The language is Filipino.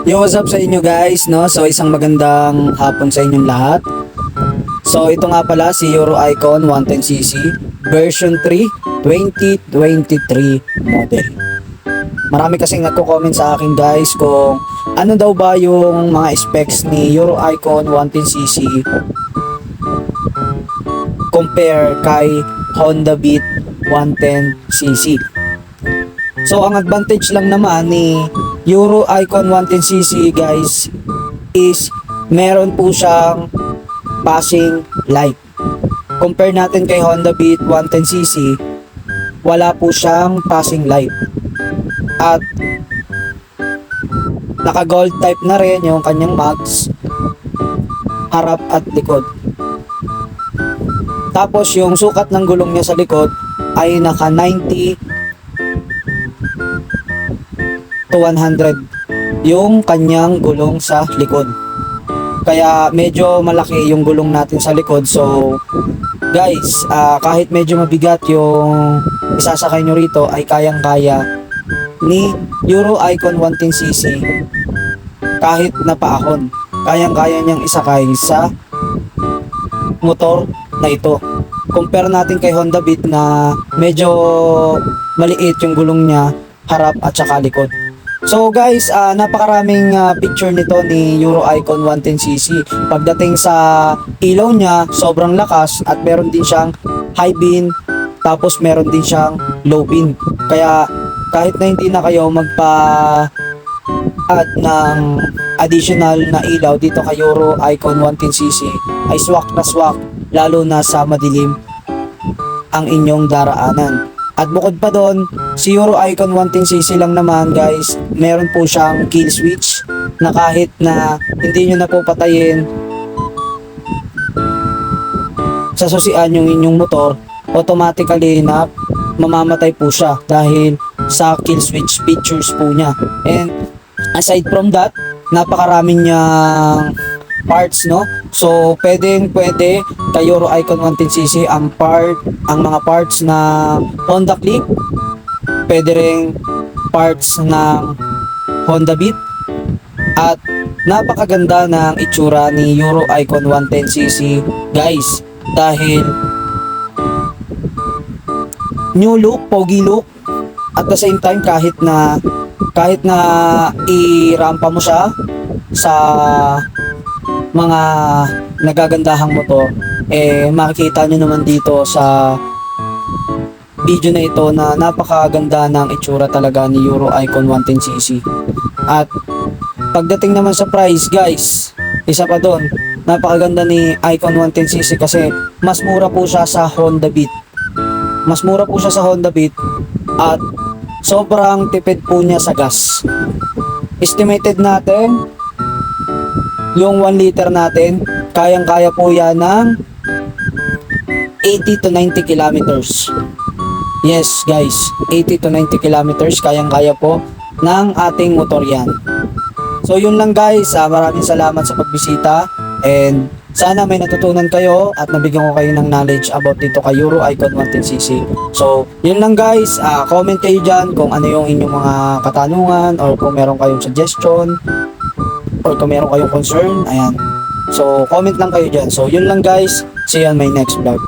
Yo, what's up sa inyo guys, no? So, isang magandang hapon sa inyong lahat. So, ito nga pala si Euro Icon 110cc version 3 2023 model. Marami kasing nagko-comment sa akin guys kung ano daw ba yung mga specs ni Euro Icon 110cc compare kay Honda Beat 110cc. So, ang advantage lang naman ni Euro Icon 110cc guys is meron po siyang passing light. Compare natin kay Honda Beat 110cc, wala po siyang passing light. At naka gold type na rin yung kanyang mags, harap at likod. Tapos yung sukat ng gulong niya sa likod ay naka 90 to 100 yung kanyang gulong sa likod. Kaya medyo malaki yung gulong natin sa likod. So guys, kahit medyo mabigat yung isasakay nyo rito ay kayang-kaya ni Euro Icon 110cc kahit napaahon. Kayang-kaya niyang isakay sa motor na ito. Compare natin kay Honda Beat na medyo maliit yung gulong niya, harap at saka likod. So guys, napakaraming picture nito ni Euro Icon 110cc. Pagdating sa ilaw niya, sobrang lakas at meron din siyang high beam, tapos meron din siyang low beam. Kaya kahit na hindi na kayo magpa-add ng additional na ilaw dito kay Euro Icon 110cc, ay swak na swak, lalo na sa madilim ang inyong daraanan. At bukod pa doon, si Euro Icon 110cc lang naman guys, meron po siyang kill switch na kahit na hindi nyo na po patayin sa susian yung inyong motor, automatically na mamamatay po siya dahil sa kill switch features po niya. And aside from that, napakaraming niyang parts, no? So pwede kay Euro Icon 110cc ang mga parts na Honda Click, pwede ring parts ng Honda Beat, at napakaganda ng itsura ni Euro Icon 110cc guys, dahil new look, pogi look, at the same time kahit na i-rampa mo siya sa mga nagagandahang motor, makikita nyo naman dito sa video na ito na napakaganda ng itsura talaga ni Euro Icon 110cc. At pagdating naman sa price guys, isa pa doon, napakaganda ni Icon 110cc kasi mas mura po siya sa Honda Beat. Mas mura po siya sa Honda Beat at sobrang tipid po niya sa gas. Estimated natin yung 1 liter natin, kayang-kaya po yan ng 80 to 90 kilometers. Yes guys, 80 to 90 kilometers, kayang-kaya po ng ating motor yan. So yun lang guys, maraming salamat sa pagbisita, and sana may natutunan kayo at nabigyan ko kayo ng knowledge about dito kay Euro Icon 110cc. So yun lang guys, comment kayo dyan kung ano yung inyong mga katanungan, or kung meron kayong suggestion, or kung meron kayong concern. Ayan, so comment lang kayo dyan. So yun lang guys, see you on my next vlog.